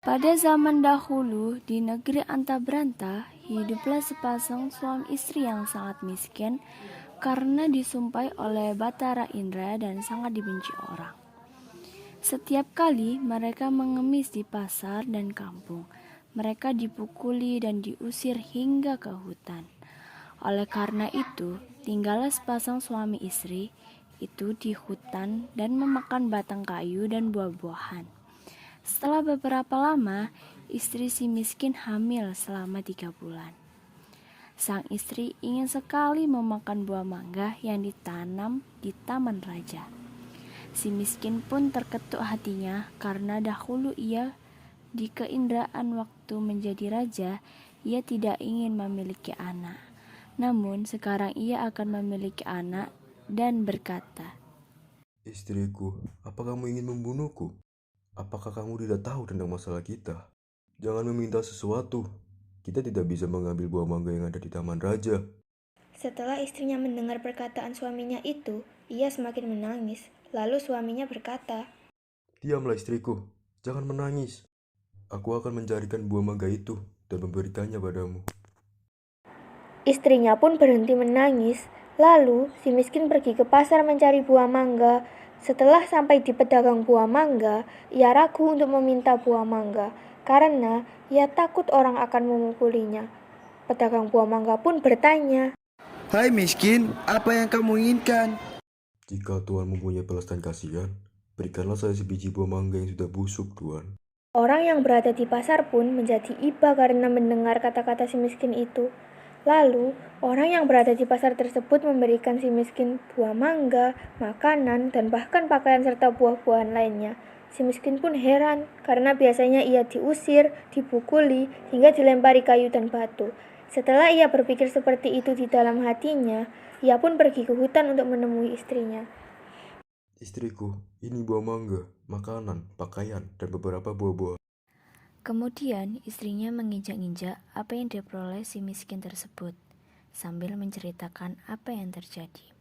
Pada zaman dahulu, di negeri Antabranta, hiduplah sepasang suami istri yang sangat miskin karena disumpahi oleh Batara Indra dan sangat dibenci orang. Setiap kali mereka mengemis di pasar dan kampung, mereka dipukuli dan diusir hingga ke hutan. Oleh karena itu, tinggallah sepasang suami istri itu di hutan dan memakan batang kayu dan buah-buahan. Setelah beberapa lama, istri si miskin hamil selama 3 bulan. Sang istri ingin sekali memakan buah mangga yang ditanam di taman raja. Si miskin pun terketuk hatinya karena dahulu ia di keinderaan waktu menjadi raja, ia tidak ingin memiliki anak. Namun sekarang ia akan memiliki anak dan berkata, Istriku, apa kamu ingin membunuhku? Apakah kamu tidak tahu tentang masalah kita? Jangan meminta sesuatu. Kita tidak bisa mengambil buah mangga yang ada di taman raja. Setelah istrinya mendengar perkataan suaminya itu, ia semakin menangis. Lalu suaminya berkata, Diamlah istriku, jangan menangis. Aku akan mencarikan buah mangga itu dan memberikannya padamu. istrinya pun berhenti menangis. Lalu si miskin pergi ke pasar mencari buah mangga. Setelah sampai di pedagang buah mangga, ia ragu untuk meminta buah mangga karena ia takut orang akan memukulinya. Pedagang buah mangga pun bertanya, Hai miskin, apa yang kamu inginkan? Jika Tuhan mempunyai belas dan kasihan, berikanlah saya sebiji buah mangga yang sudah busuk, Tuan. orang yang berada di pasar pun menjadi iba karena mendengar kata-kata si miskin itu. Lalu, orang yang berada di pasar tersebut memberikan si miskin buah mangga, makanan, dan bahkan pakaian serta buah-buahan lainnya. Si miskin pun heran karena biasanya ia diusir, dipukuli, hingga dilempari kayu dan batu. Setelah ia berpikir seperti itu di dalam hatinya, ia pun pergi ke hutan untuk menemui istrinya. Istriku, ini buah mangga, makanan, pakaian, dan beberapa buah-buah. kemudian istrinya menginjak-injak apa yang diperoleh si miskin tersebut, sambil menceritakan apa yang terjadi.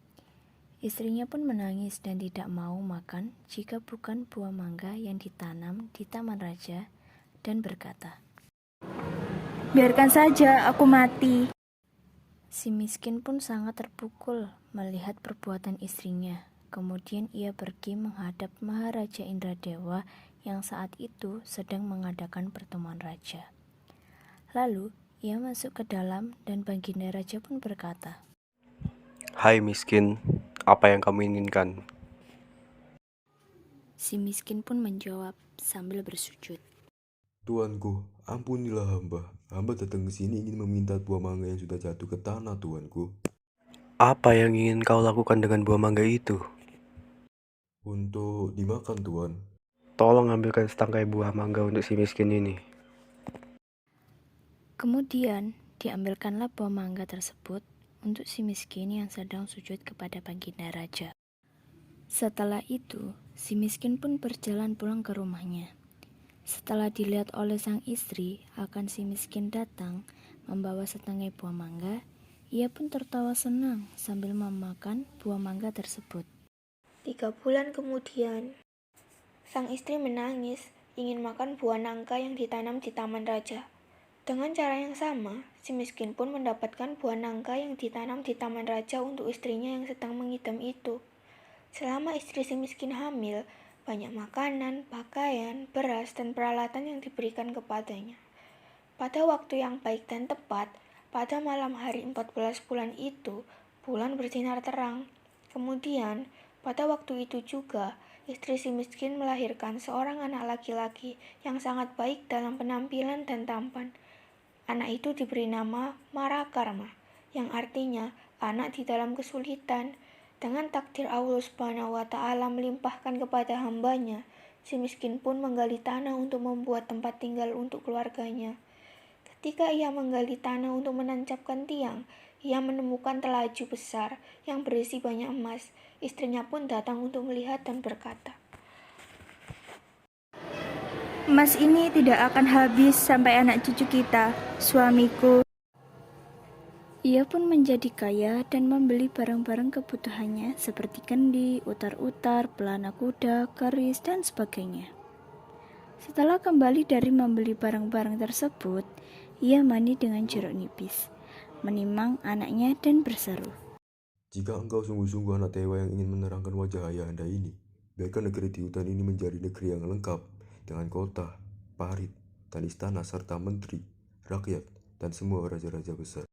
Istrinya pun menangis dan tidak mau makan jika bukan buah mangga yang ditanam di taman raja dan berkata, Biarkan saja aku mati. si miskin pun sangat terpukul melihat perbuatan istrinya. Kemudian ia pergi menghadap Maharaja Indradewa yang saat itu sedang mengadakan pertemuan raja. Lalu ia masuk ke dalam dan Baginda Raja pun berkata, Hai miskin, apa yang kamu inginkan? si miskin pun menjawab sambil bersujud, Tuanku, ampunilah hamba. Hamba datang ke sini ingin meminta buah mangga yang sudah jatuh ke tanah, Tuanku. Apa yang ingin kau lakukan dengan buah mangga itu? Untuk dimakan, Tuan. Tolong ambilkan setangkai buah mangga untuk si miskin ini. Kemudian diambilkanlah buah mangga tersebut untuk si miskin yang sedang sujud kepada Baginda Raja. Setelah itu, si miskin pun berjalan pulang ke rumahnya. Setelah dilihat oleh sang istri akan si miskin datang membawa setangkai buah mangga, ia pun tertawa senang sambil memakan buah mangga tersebut. 3 bulan kemudian, sang istri menangis, ingin makan buah nangka yang ditanam di taman raja. Dengan cara yang sama, si miskin pun mendapatkan buah nangka yang ditanam di taman raja untuk istrinya yang sedang mengidam itu. Selama istri si miskin hamil, banyak makanan, pakaian, beras, dan peralatan yang diberikan kepadanya. Pada waktu yang baik dan tepat, pada malam hari 14 bulan itu, bulan bersinar terang. Kemudian, pada waktu itu juga, istri si miskin melahirkan seorang anak laki-laki yang sangat baik dalam penampilan dan tampan. Anak itu diberi nama Marakarma, yang artinya anak di dalam kesulitan. Dengan takdir Allah Subhanahu wa Ta'ala melimpahkan kepada hambanya, si miskin pun menggali tanah untuk membuat tempat tinggal untuk keluarganya. Ketika ia menggali tanah untuk menancapkan tiang, ia menemukan telaju besar yang berisi banyak emas. Istrinya pun datang untuk melihat dan berkata, Emas ini tidak akan habis sampai anak cucu kita, suamiku. Ia pun menjadi kaya dan membeli barang-barang kebutuhannya seperti kendi, utar-utar, pelana kuda, keris, dan sebagainya. Setelah kembali dari membeli barang-barang tersebut, ia mandi dengan jeruk nipis, menimang anaknya dan berseru. Jika engkau sungguh-sungguh anak Tewa yang ingin menerangkan wajah ayah anda ini, biarkan negeri di hutan ini menjadi negeri yang lengkap dengan kota, parit, dan istana serta menteri, rakyat, dan semua raja-raja besar.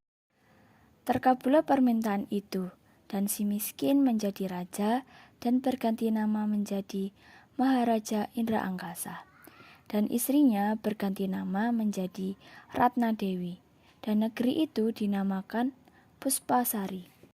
Terkabullah permintaan itu, dan si miskin menjadi raja dan berganti nama menjadi Maharaja Indra Angkasa. Dan istrinya berganti nama menjadi Ratna Dewi, dan negeri itu dinamakan Puspasari.